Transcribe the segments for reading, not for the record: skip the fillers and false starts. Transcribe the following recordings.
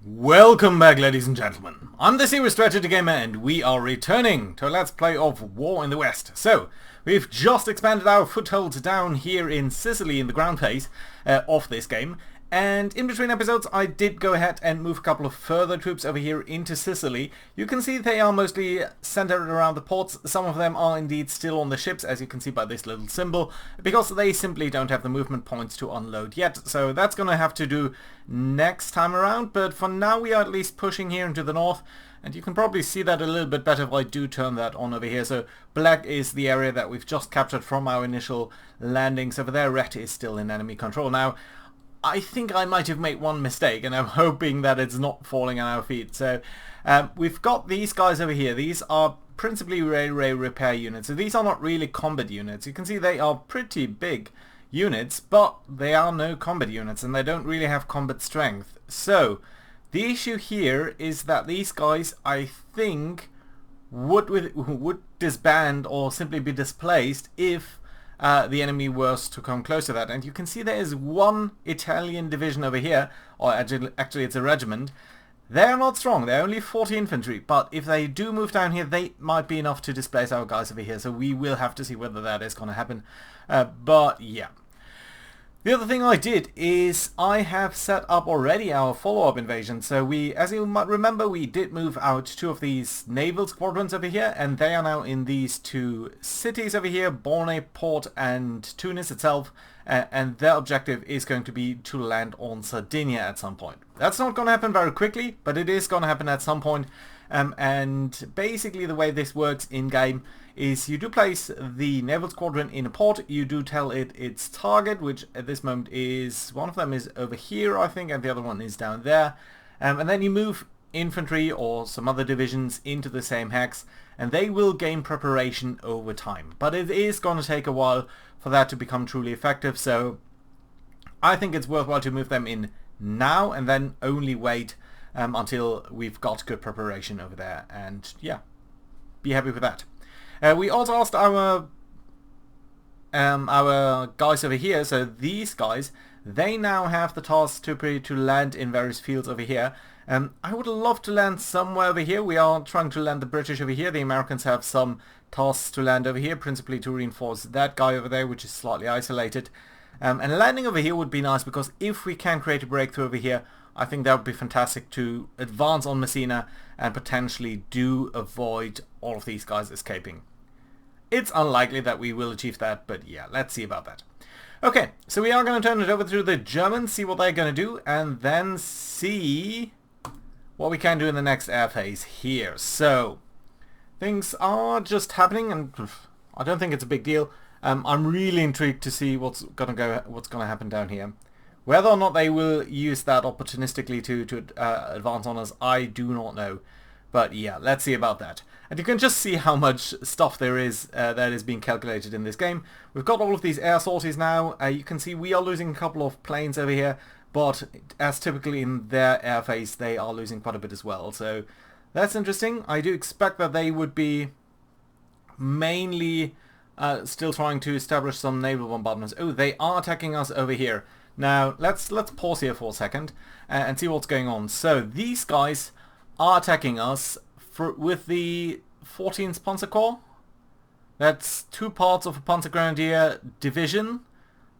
Welcome back, ladies and gentlemen. I'm the Serious Strategy Gamer and we are returning to a Let's Play of War in the West. So, we've just expanded our footholds down here in Sicily in the ground phase of this game. And in between episodes I did go ahead and move a couple of further troops over here into Sicily. You can see they are mostly centered around the ports. Some of them are indeed still on the ships, as you can see by this little symbol, because they simply don't have the movement points to unload yet. So that's going to have to do next time around, but for now we are at least pushing here into the north. And you can probably see that a little bit better if I do turn that on over here. So black is the area that we've just captured from our initial landings. Over there, red is still in enemy control. Now, I think I might have made one mistake, and I'm hoping that it's not falling on our feet. So we've got these guys over here. These are principally railway repair units. So these are not really combat units. You can see they are pretty big units, but they are no combat units, and they don't really have combat strength. So the issue here is that these guys, I think, would disband or simply be displaced if the enemy was to come close to that. And you can see there is one Italian division over here, or actually it's a regiment. They're not strong, they're only 40 infantry, but if they do move down here, they might be enough to displace our guys over here, so we will have to see whether that is going to happen. But yeah. The other thing I did is I have set up already our follow-up invasion. So we, as you might remember, we did move out two of these naval squadrons over here, and they are now in these two cities over here, Borne Port and Tunis itself, and their objective is going to be to land on Sardinia at some point. That's not going to happen very quickly, but it is going to happen at some point. And basically the way this works in-game is you do place the naval squadron in a port, you do tell it its target, which at this moment is, one of them is over here I think, and the other one is down there, and then you move infantry or some other divisions into the same hex, and they will gain preparation over time. But it is going to take a while for that to become truly effective, so I think it's worthwhile to move them in now and then only wait until we've got good preparation over there, and yeah, be happy with that. We also asked our guys over here, so these guys, they now have the task to land in various fields over here. I would love to land somewhere over here. We are trying to land the British over here. The Americans have some tasks to land over here, principally to reinforce that guy over there, which is slightly isolated. And landing over here would be nice, because if we can create a breakthrough over here, I think that would be fantastic to advance on Messina and potentially do avoid all of these guys escaping. It's unlikely that we will achieve that, but yeah, let's see about that. Okay, so we are going to turn it over to the Germans, see what they're going to do, and then see what we can do in the next air phase here. So, things are just happening, and I don't think it's a big deal. I'm really intrigued to see what's going to happen down here. Whether or not they will use that opportunistically to advance on us, I do not know. But yeah, let's see about that. And you can just see how much stuff there is that is being calculated in this game. We've got all of these air sorties now. You can see we are losing a couple of planes over here, but as typically in their air phase, they are losing quite a bit as well. So that's interesting. I do expect that they would be mainly still trying to establish some naval bombardments. Oh, they are attacking us over here. Now, let's pause here for a second and see what's going on. So, these guys are attacking us with the 14th Panzer Corps. That's two parts of a Panzer Grenadier division.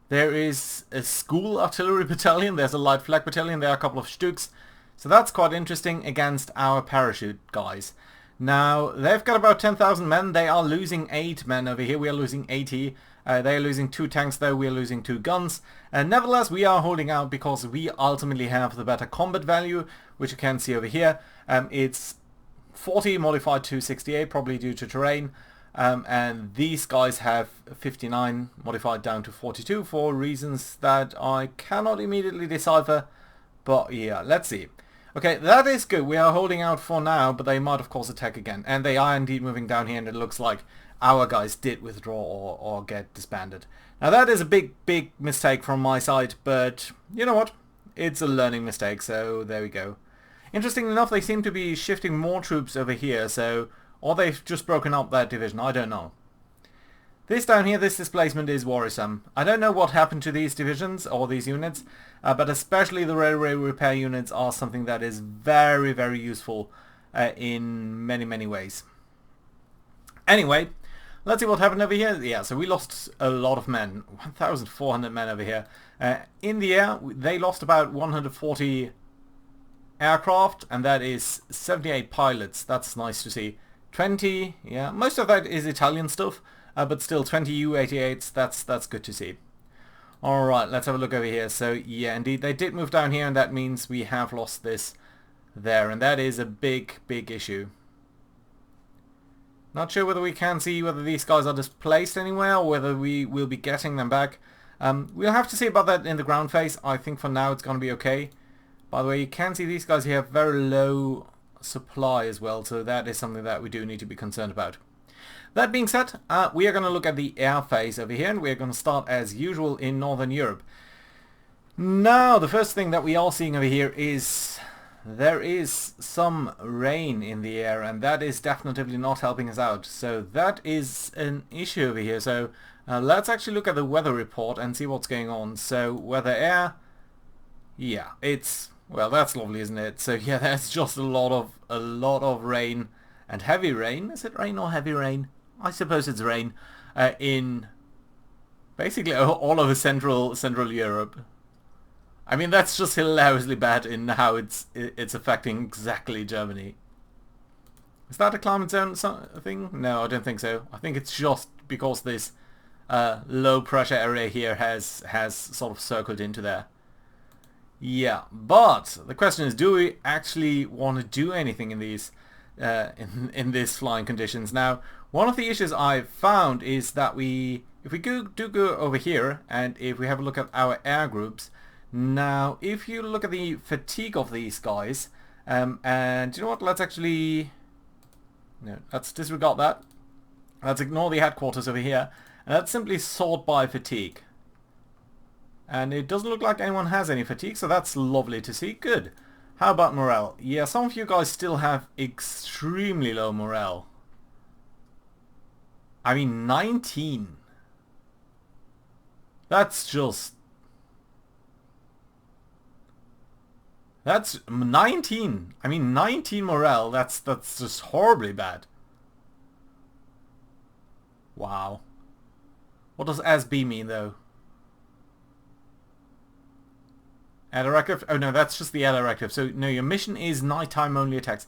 There is a school artillery battalion. There's a light flag battalion. There are a couple of Stuks. So that's quite interesting against our parachute guys. Now, they've got about 10,000 men. They are losing 8 men over here. We are losing 80. They are losing 2 tanks though, we are losing 2 guns. Nevertheless, we are holding out because we ultimately have the better combat value, which you can see over here. It's 40 modified to 68, probably due to terrain. And these guys have 59 modified down to 42 for reasons that I cannot immediately decipher. But yeah, let's see. Okay, that is good. We are holding out for now, but they might of course attack again. And they are indeed moving down here, and it looks like our guys did withdraw or get disbanded. Now that is a big mistake from my side, but you know what? It's a learning mistake, so there we go. Interestingly enough, they seem to be shifting more troops over here, so or they've just broken up that division, I don't know. This down here, this displacement is worrisome. I don't know what happened to these divisions or these units, but especially the railway repair units are something that is very, very useful in many, many ways. Anyway, let's see what happened over here. Yeah, so we lost a lot of men, 1,400 men over here. In the air, they lost about 140 aircraft, and that is 78 pilots. That's nice to see. 20, yeah, most of that is Italian stuff. But still 20 U-88s, that's good to see. Alright, let's have a look over here. So yeah, indeed, they did move down here, and that means we have lost this there, and that is a big, big issue. Not sure whether we can see whether these guys are displaced anywhere, or whether we will be getting them back. We'll have to see about that in the ground phase. I think for now it's going to be okay. By the way, you can see these guys here have very low supply as well, so that is something that we do need to be concerned about. That being said, we are going to look at the air phase over here, and we're going to start as usual in Northern Europe. Now, the first thing that we are seeing over here is there is some rain in the air, and that is definitely not helping us out. So that is an issue over here. So let's actually look at the weather report and see what's going on. So weather air, yeah, it's, well, that's lovely, isn't it? So yeah, there's just a lot of rain, and heavy rain. Is it rain or heavy rain? I suppose it's rain in basically all over Central Europe. I mean, that's just hilariously bad in how it's affecting exactly Germany. Is that a climate zone thing? No, I don't think so. I think it's just because this low pressure area here has sort of circled into there. Yeah, but the question is, do we actually want to do anything in these in these flying conditions? Now, one of the issues I've found is that if we do go over here, and if we have a look at our air groups, now if you look at the fatigue of these guys, and you know what, let's actually, no, let's disregard that. Let's ignore the headquarters over here, and let's simply sort by fatigue. And it doesn't look like anyone has any fatigue, so that's lovely to see. Good. How about morale? Yeah, some of you guys still have extremely low morale. I mean, 19. That's just... That's 19. I mean, 19 morale. That's just horribly bad. Wow. What does SB mean, though? Air directive? Oh no, that's just the air directive. So no, your mission is nighttime only attacks.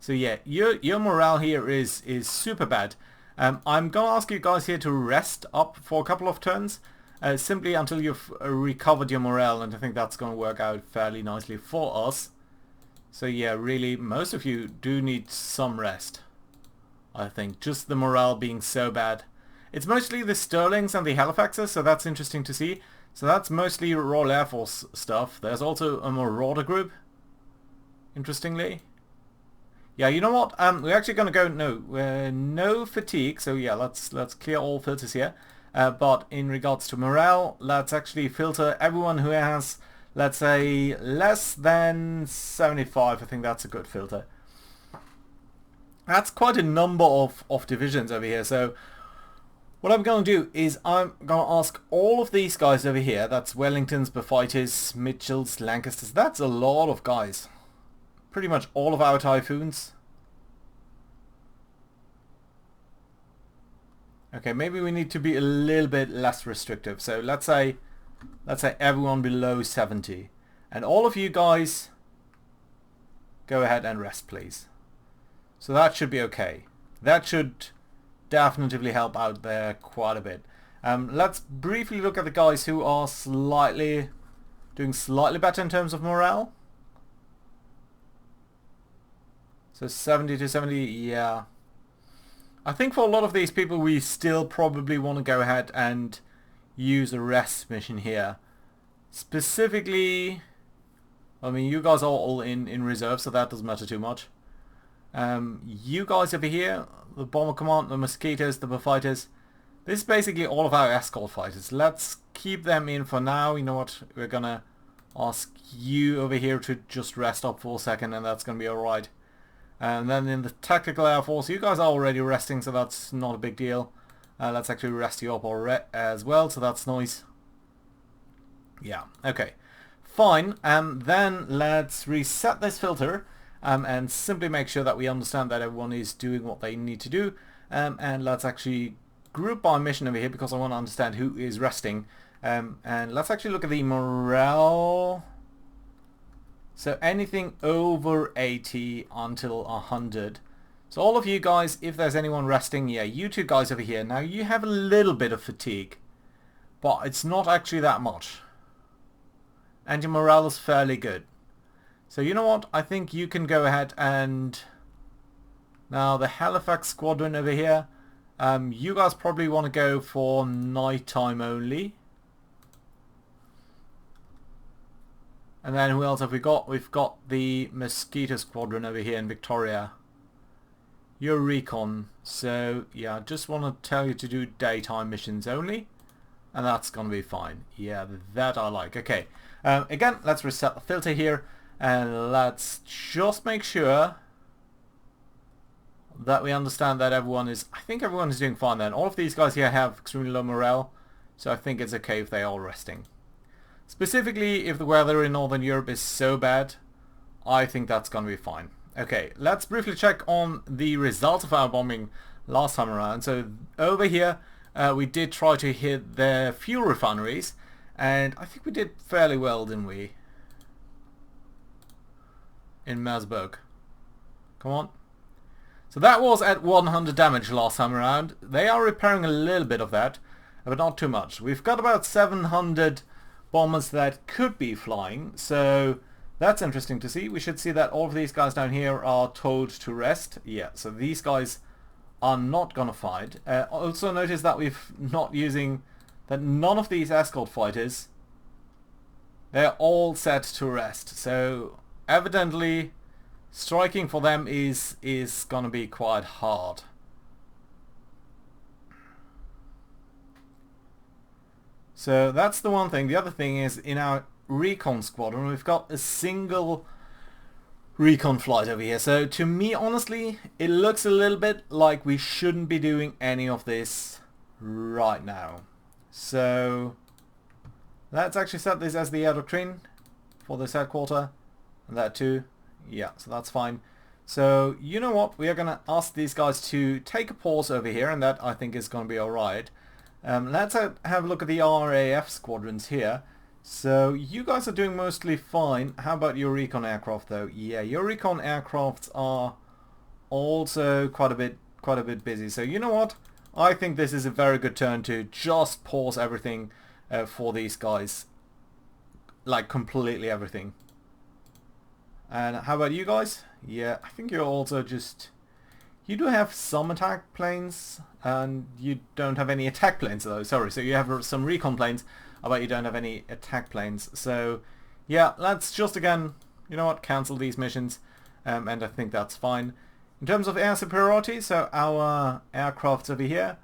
So yeah, your morale here is super bad. I'm gonna ask you guys here to rest up for a couple of turns, simply until you've recovered your morale, and I think that's gonna work out fairly nicely for us. So yeah, really, most of you do need some rest. I think just the morale being so bad. It's mostly the Sterlings and the Halifaxes, so that's interesting to see. So that's mostly Royal Air Force stuff. There's also a Marauder group, interestingly. Yeah, you know what? We're actually going to go no fatigue. So yeah, let's clear all filters here. But in regards to morale, let's actually filter everyone who has, let's say, less than 75. I think that's a good filter. That's quite a number of divisions over here. So what I'm going to do is I'm going to ask all of these guys over here, that's Wellingtons, Beaufighters, Mitchells, Lancasters, that's a lot of guys. Pretty much all of our Typhoons. Okay, maybe we need to be a little bit less restrictive. So let's say everyone below 70. And all of you guys, go ahead and rest, please. So that should be okay. That should definitely help out there quite a bit. Let's briefly look at the guys who are doing slightly better in terms of morale. So 70 to 70, yeah. I think for a lot of these people we still probably want to go ahead and use a rest mission here. Specifically, I mean, you guys are all in reserve, so that doesn't matter too much. You guys over here, the Bomber Command, the Mosquitoes, the Beaufighters, this is basically all of our escort fighters. Let's keep them in for now. You know what, we're gonna ask you over here to just rest up for a second, and that's gonna be alright. And then in the Tactical Air Force, you guys are already resting, so that's not a big deal. Let's actually rest you up as well, so that's nice. Yeah, okay. Fine, then let's reset this filter and simply make sure that we understand that everyone is doing what they need to do. And let's actually group by mission over here because I want to understand who is resting. And let's actually look at the morale. So anything over 80 until 100. So all of you guys, if there's anyone resting, yeah, you two guys over here. Now you have a little bit of fatigue, but it's not actually that much. And your morale is fairly good. So you know what? I think you can go ahead and... Now the Halifax squadron over here. You guys probably want to go for nighttime only. And then who else have we got? We've got the Mosquito squadron over here in Victoria. You're recon. So yeah, I just want to tell you to do daytime missions only. And that's going to be fine. Yeah, that I like. Okay. Again, let's reset the filter here. And let's just make sure that we understand that everyone is... I think everyone is doing fine then. All of these guys here have extremely low morale. So I think it's okay if they are resting. Specifically, if the weather in Northern Europe is so bad, I think that's going to be fine. Okay, let's briefly check on the results of our bombing last time around. So over here, we did try to hit the fuel refineries, and I think we did fairly well, didn't we? In Mersburg. Come on. So that was at 100 damage last time around. They are repairing a little bit of that, but not too much. We've got about 700 bombers that could be flying, so that's interesting to see. We should see that all of these guys down here are told to rest. Yeah, so these guys are not gonna fight. Also notice that we've not using that none of these escort fighters, they're all set to rest. So evidently striking for them is gonna be quite hard. So that's the one thing. The other thing is in our recon squadron we've got a single recon flight over here. So to me, honestly, it looks a little bit like we shouldn't be doing any of this right now. So let's actually set this as the air doctrine for this headquarter, and that too. Yeah, so that's fine. So you know what? We are going to ask these guys to take a pause over here, and that I think is going to be alright. Let's have a look at the RAF squadrons here. So you guys are doing mostly fine. How about your recon aircraft though? Yeah, your recon aircrafts are also quite a bit busy. So you know what? I think this is a very good turn to just pause everything for these guys. Like completely everything. And how about you guys? Yeah, I think you're also just... You do have some attack planes, and you don't have any attack planes though, sorry. So you have some recon planes, but you don't have any attack planes. So yeah, let's just again, you know what, cancel these missions, and I think that's fine. In terms of air superiority, so our aircrafts over here,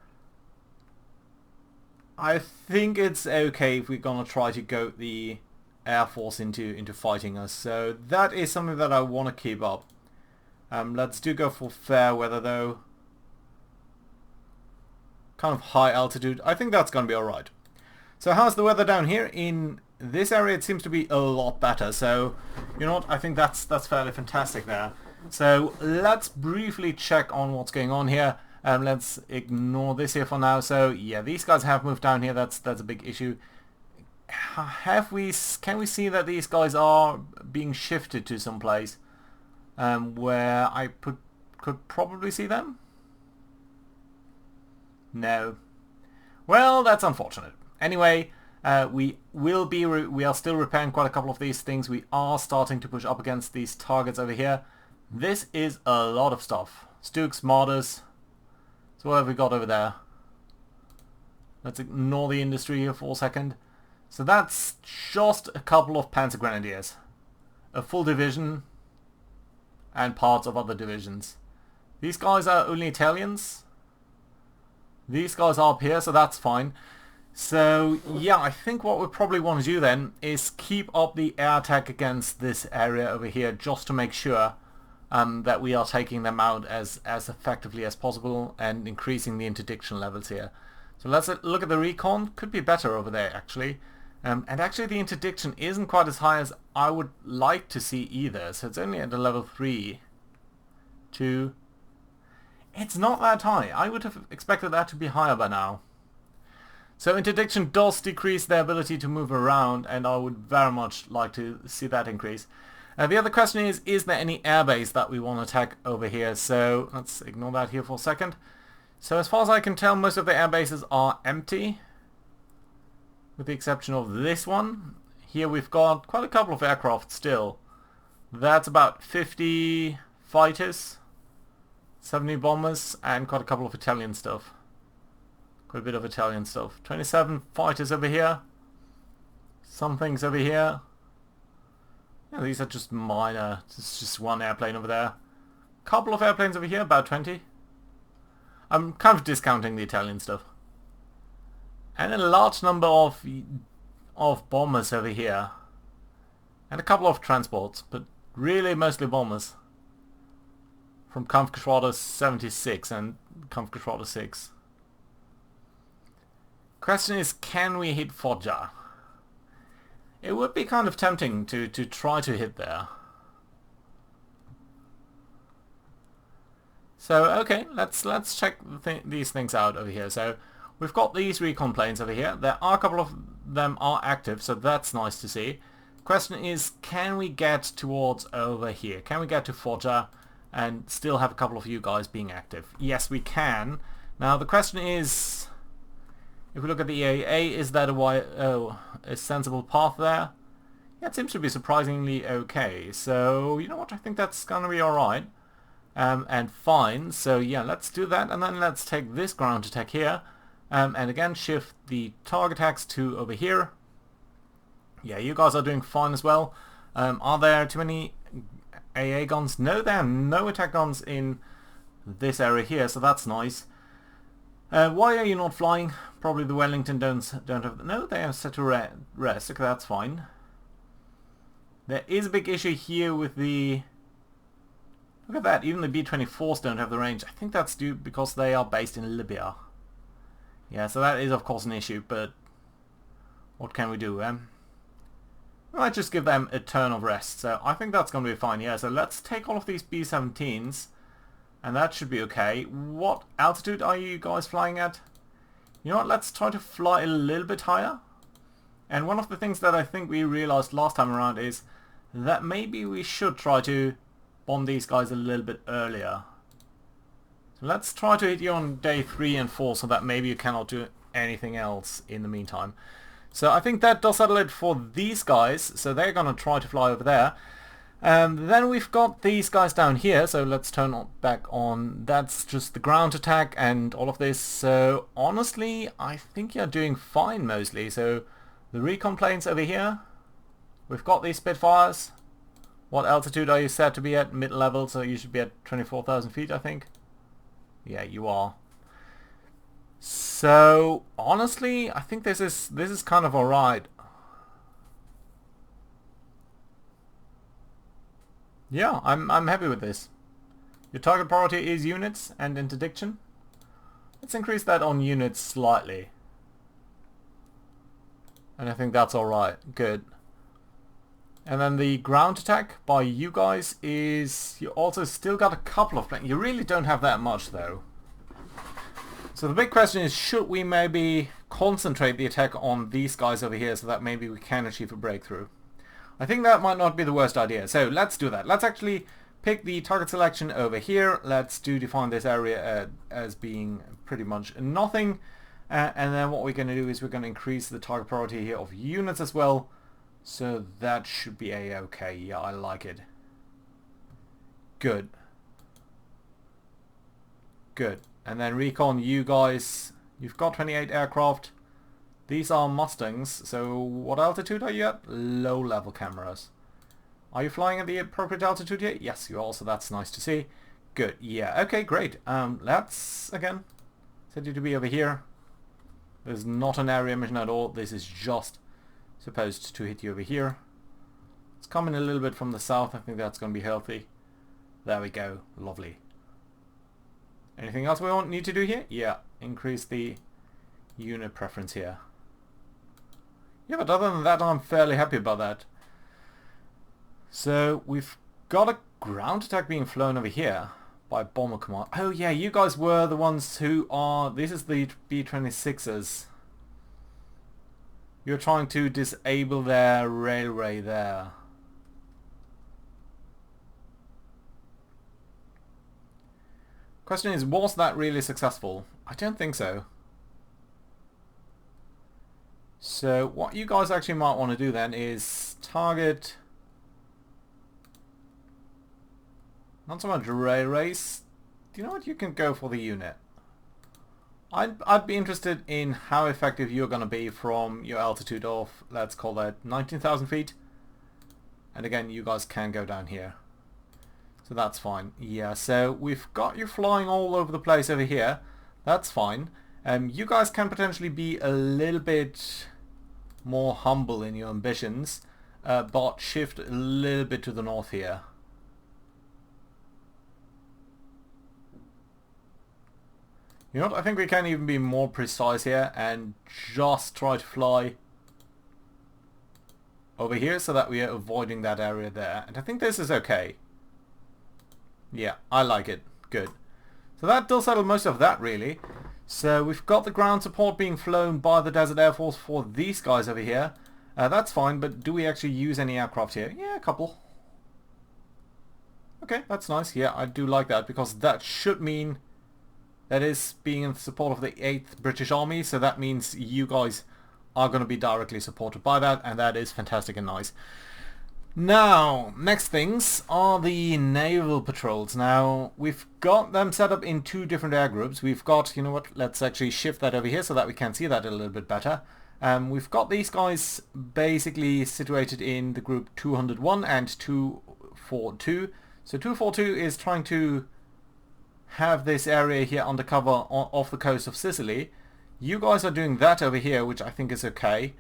I think it's okay if we're gonna try to goat the Air Force into fighting us. So that is something that I want to keep up. Let's go for fair weather though. Kind of high altitude. I think that's going to be alright. So how's the weather down here? In this area it seems to be a lot better. So you know what? I think that's fairly fantastic there. So let's briefly check on what's going on here. Let's ignore this here for now. So yeah, these guys have moved down here. That's a big issue. Can we see that these guys are being shifted to some place? Where I could probably see them? No. Well, that's unfortunate. Anyway, we are still repairing quite a couple of these things. We are starting to push up against these targets over here. This is a lot of stuff. Stooks, mortars. So what have we got over there? Let's ignore the industry here for a second. So that's just a couple of Panzer Grenadiers. A full division and parts of other divisions. These guys are only Italians. These guys are up here, so that's fine. So yeah, I think what we probably want to do then is keep up the air attack against this area over here just to make sure that we are taking them out as effectively as possible and increasing the interdiction levels here. So let's look at the recon. Could be better over there actually. And actually the interdiction isn't quite as high as I would like to see either. So it's only at a level 3. 2. It's not that high. I would have expected that to be higher by now. So interdiction does decrease their ability to move around, and I would very much like to see that increase. The other question is there any airbase that we want to attack over here? So let's ignore that here for a second. So as far as I can tell, most of the airbases are empty, with the exception of this one. Here we've got quite a couple of aircraft still. That's about 50 fighters, 70 bombers, and quite a couple of Italian stuff. Quite a bit of Italian stuff. 27 fighters over here. Some things over here. Yeah, these are just minor. It's just one airplane over there. Couple of airplanes over here, about 20. I'm kind of discounting the Italian stuff. And a large number of bombers over here. And a couple of transports, but really mostly bombers. From Kampfgeschwader 76 and Kampfgeschwader 6. Question is, can we hit Foggia? It would be kind of tempting to try to hit there. So okay, let's check these things out over here. So we've got these recon planes over here. There are a couple of them are active, so that's nice to see. Question is, can we get towards over here? Can we get to Foggia and still have a couple of you guys being active? Yes, we can. Now the question is, if we look at the EAA, is that a sensible path there? Yeah, it seems to be surprisingly okay. So, you know what, I think that's gonna be alright. And fine. So yeah, let's do that, and then let's take this ground attack here. And again, shift the target attacks to over here. Yeah, you guys are doing fine as well. Are there too many AA guns? No, there are no attack guns in this area here, so that's nice. Why are you not flying? Probably the Wellington don't have... No, they are set to rest. Okay, that's fine. There is a big issue here with the... Look at that, even the B-24s don't have the range. I think that's due because they are based in Libya. Yeah, so that is of course an issue, but what can we do? We might just give them a turn of rest, so I think that's going to be fine. Yeah, so let's take all of these B-17s, and that should be okay. What altitude are you guys flying at? You know what, let's try to fly a little bit higher. And one of the things that I think we realized last time around is that maybe we should try to bomb these guys a little bit earlier. So let's try to hit you on day 3 and 4 so that maybe you cannot do anything else in the meantime. So I think that does settle it for these guys. So they're going to try to fly over there. Then we've got these guys down here. So let's turn back on. That's just the ground attack and all of this. So honestly, I think you're doing fine mostly. So the recon planes over here. We've got these Spitfires. What altitude are you set to be at? Mid-level, so you should be at 24,000 feet, I think. Yeah, you are. So honestly, I think this is kind of alright. Yeah, I'm happy with this. Your target priority is units and interdiction. Let's increase that on units slightly. And I think that's alright. Good. And then the ground attack by you guys is... You also still got a couple of planes. You really don't have that much though. So the big question is, should we maybe concentrate the attack on these guys over here so that maybe we can achieve a breakthrough? I think that might not be the worst idea. So let's do that. Let's actually pick the target selection over here. Let's define this area as being pretty much nothing. And then what we're going to do is we're going to increase the target priority here of units as well. So that should be a-okay. Yeah, I like it. Good. Good. And then recon, you guys, you've got 28 aircraft. These are Mustangs. So what altitude are you at? Low level cameras. Are you flying at the appropriate altitude here? Yes, you are. So that's nice to see. Good. Yeah. Okay, great. Let's, again, set you to be over here. There's not an area mission at all. This is just supposed to hit you over here. It's coming a little bit from the south. I think that's going to be healthy. There we go. Lovely. Anything else we need to do here? Yeah, increase the unit preference here. Yeah, but other than that, I'm fairly happy about that. So we've got a ground attack being flown over here by Bomber Command. Oh yeah, you guys were the ones who are... This is the B-26s. You're trying to disable their railway there. Question is, was that really successful? I don't think so. So what you guys actually might want to do then is target... Not so much railways. Do you know what? You can go for the unit. I'd be interested in how effective you're going to be from your altitude of, let's call that 19,000 feet. And again, you guys can go down here. So that's fine. Yeah, so we've got you flying all over the place over here. That's fine. You guys can potentially be a little bit more humble in your ambitions, but shift a little bit to the north here. You know what, I think we can even be more precise here and just try to fly over here so that we are avoiding that area there. And I think this is okay. Yeah, I like it. Good. So that does settle most of that really. So we've got the ground support being flown by the Desert Air Force for these guys over here. That's fine, but do we actually use any aircraft here? Yeah, a couple. Okay, that's nice. Yeah, I do like that because that should mean... That is being in support of the 8th British Army, so that means you guys are going to be directly supported by that, and that is fantastic and nice. Now, next things are the naval patrols. Now, we've got them set up in 2 different air groups. We've got, you know what, let's actually shift that over here so that we can see that a little bit better. We've got these guys basically situated in the group 201 and 242. So 242 is trying to have this area here under cover off the coast of Sicily. You guys are doing that over here, which I think is okay,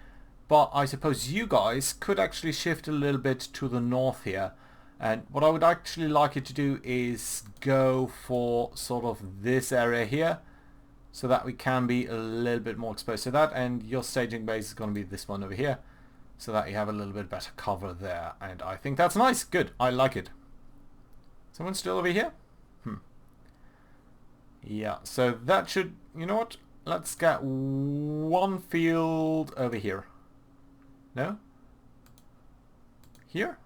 but I suppose you guys could actually shift a little bit to the north here, and what I would actually like you to do is go for sort of this area here so that we can be a little bit more exposed to that, and your staging base is going to be this one over here so that you have a little bit better cover there, and I think that's nice. Good, I like it. Someone still over here? Yeah, so that should, you know what, let's get one field over here. No? Here?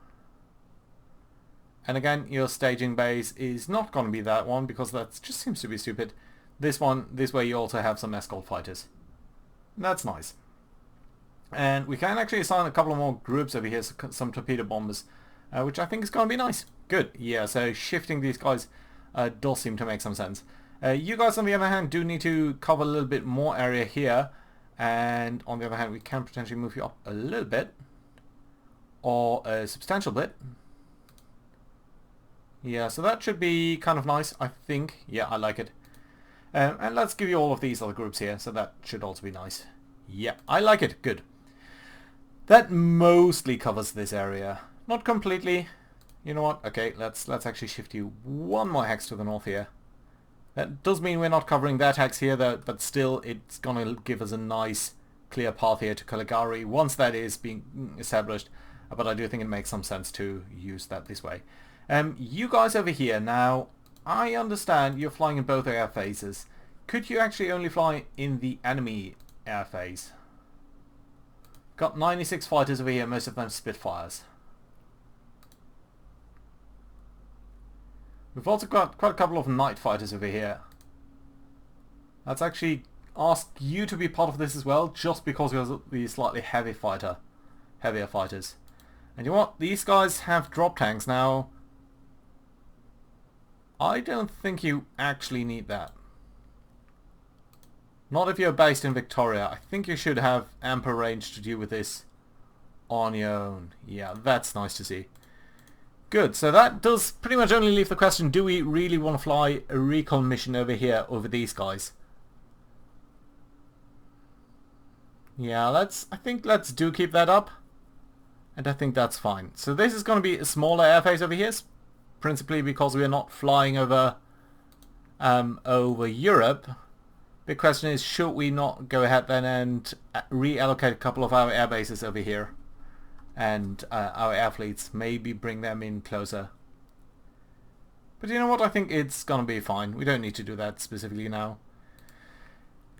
And again, your staging base is not going to be that one because that just seems to be stupid. This one, this way you also have some escort fighters. That's nice. And we can actually assign a couple of more groups over here, some torpedo bombers, which I think is going to be nice. Good, yeah, so shifting these guys does seem to make some sense. You guys, on the other hand, do need to cover a little bit more area here, and on the other hand, we can potentially move you up a little bit, or a substantial bit. Yeah, so that should be kind of nice, I think. Yeah, I like it. And let's give you all of these other groups here, so that should also be nice. Yeah, I like it. Good. That mostly covers this area. Not completely. You know what? Okay, let's actually shift you one more hex to the north here. That does mean we're not covering that hex here, though, but still it's going to give us a nice clear path here to Caligari once that is being established. But I do think it makes some sense to use that this way. You guys over here, now, I understand you're flying in both air phases. Could you actually only fly in the enemy air phase? Got 96 fighters over here, most of them Spitfires. We've also got quite a couple of night fighters over here. Let's actually ask you to be part of this as well, just because you're the slightly heavier fighters. And you know what? These guys have drop tanks now. I don't think you actually need that. Not if you're based in Victoria. I think you should have ample range to deal with this on your own. Yeah, that's nice to see. Good, so that does pretty much only leave the question, do we really want to fly a recon mission over here over these guys? Yeah, I think let's keep that up. And I think that's fine. So this is going to be a smaller airface over here. principally because we are not flying over over Europe. Big question is, should we not go ahead then and reallocate a couple of our air bases over here and our air fleets, maybe bring them in closer. But you know what, I think it's gonna be fine. We don't need to do that specifically now.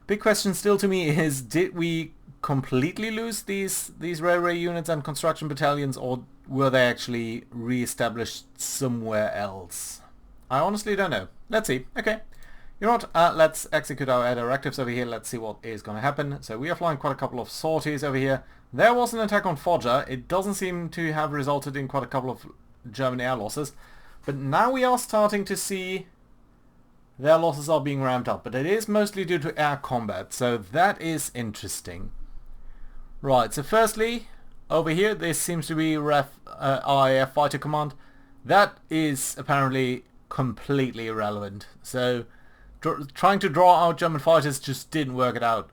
Big question still to me is, did we completely lose these railway units and construction battalions, or were they actually re-established somewhere else? I honestly don't know. Let's see. Okay. You know what, let's execute our air directives over here. Let's see what is going to happen. So we are flying quite a couple of sorties over here. There was an attack on Foggia. It doesn't seem to have resulted in quite a couple of German air losses. But now we are starting to see their losses are being ramped up. But it is mostly due to air combat. So that is interesting. Right, so firstly, over here, this seems to be RAF Fighter Command. That is apparently completely irrelevant. So trying to draw out German fighters just didn't work it out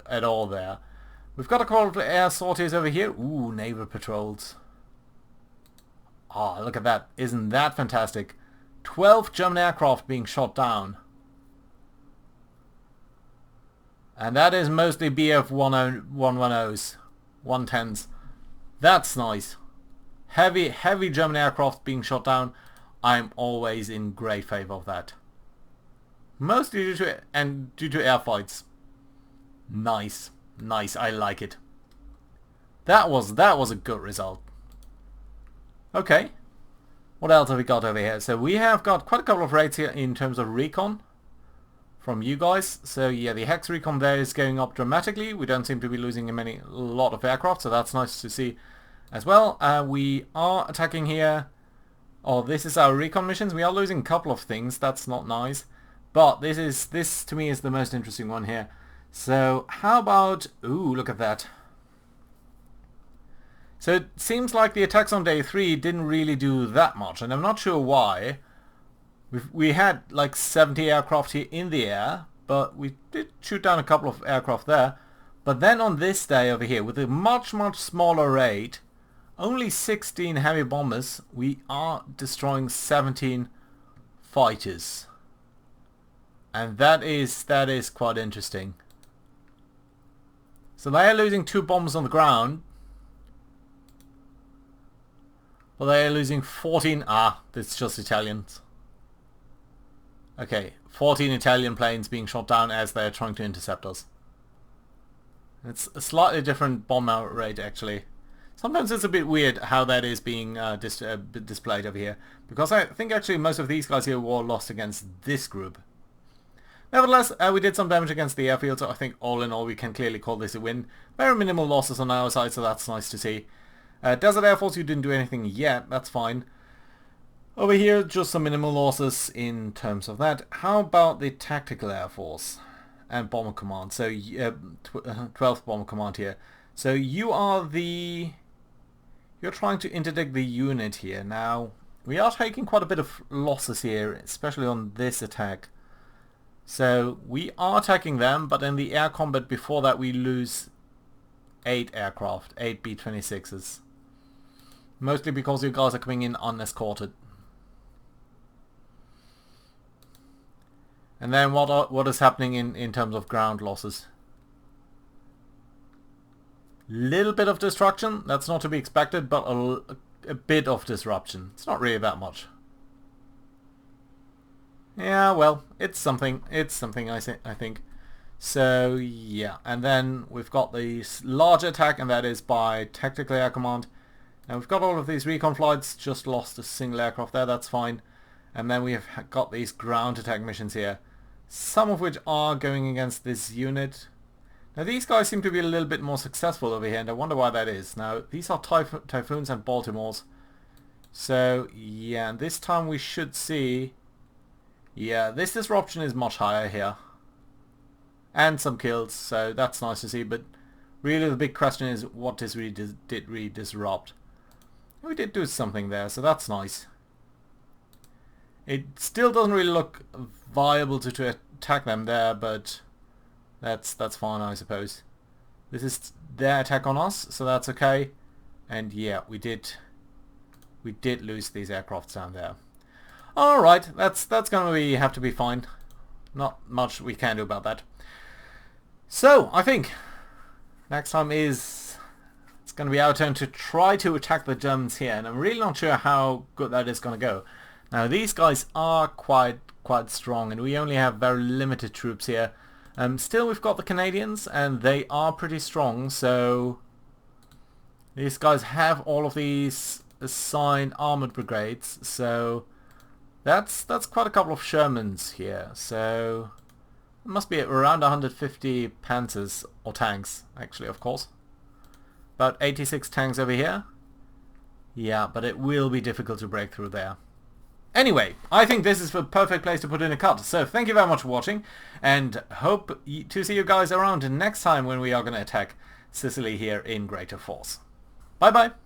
at all there. We've got a couple of air sorties over here. Ooh, naval patrols. Ah, look at that. Isn't that fantastic? 12 German aircraft being shot down. And that is mostly BF 110s. 110s. That's nice. Heavy German aircraft being shot down. I'm always in great favor of that. Mostly due to air fights. Nice. I like it. That was a good result. Okay. What else have we got over here? So we have got quite a couple of raids here in terms of recon from you guys. So yeah, the Hex recon there is going up dramatically. We don't seem to be losing a lot of aircraft, so that's nice to see as well. We are attacking here. Oh, this is our recon missions. We are losing a couple of things. That's not nice. But this to me is the most interesting one here. So how about, ooh, look at that. So it seems like the attacks on day 3 didn't really do that much, and I'm not sure why. We had like 70 aircraft here in the air, but we did shoot down a couple of aircraft there. But then on this day over here, with a much smaller raid, only 16 heavy bombers, we are destroying 17 fighters. And that is quite interesting. So they are losing 2 bombers on the ground. Well, they are losing 14... Ah, it's just Italians. Okay, 14 Italian planes being shot down as they're trying to intercept us. It's a slightly different bomb out rate, actually. Sometimes it's a bit weird how that is being displayed over here. Because I think actually most of these guys here were lost against this group. Nevertheless, we did some damage against the airfield, so I think all in all we can clearly call this a win. Very minimal losses on our side, so that's nice to see. Desert Air Force, you didn't do anything yet, that's fine. Over here, just some minimal losses in terms of that. How about the Tactical Air Force and Bomber Command? So, 12th Bomber Command here. So you are the... You're trying to interdict the unit here. Now, we are taking quite a bit of losses here, especially on this attack. So, we are attacking them, but in the air combat before that we lose 8 aircraft, 8 B-26s. Mostly because you guys are coming in unescorted. And then what is happening in terms of ground losses? Little bit of destruction, that's not to be expected, but a bit of disruption. It's not really that much. Yeah, well, it's something. It's something, I think. So, yeah. And then we've got the large attack, and that is by Tactical Air Command. Now, we've got all of these recon flights. Just lost a single aircraft there. That's fine. And then we have got these ground attack missions here. Some of which are going against this unit. Now, these guys seem to be a little bit more successful over here, and I wonder why that is. Now, these are Typhoons and Baltimores. So, yeah, and this time we should see... Yeah, this disruption is much higher here. And some kills, so that's nice to see, but really the big question is what did we disrupt? We did do something there, so that's nice. It still doesn't really look viable to attack them there, but that's fine, I suppose. This is their attack on us, so that's okay. And yeah, we did lose these aircrafts down there. Alright, that's gonna have to be fine. Not much we can do about that. So, I think next time it's going to be our turn to try to attack the Germans here, and I'm really not sure how good that is going to go. Now, these guys are quite strong, and we only have very limited troops here. Still, we've got the Canadians, and they are pretty strong, so these guys have all of these assigned armored brigades, so that's quite a couple of Shermans here, so it must be around 150 Panzers, or tanks, actually, of course. About 86 tanks over here. Yeah, but it will be difficult to break through there. Anyway, I think this is the perfect place to put in a cut. So thank you very much for watching, and hope to see you guys around next time when we are going to attack Sicily here in greater force. Bye bye!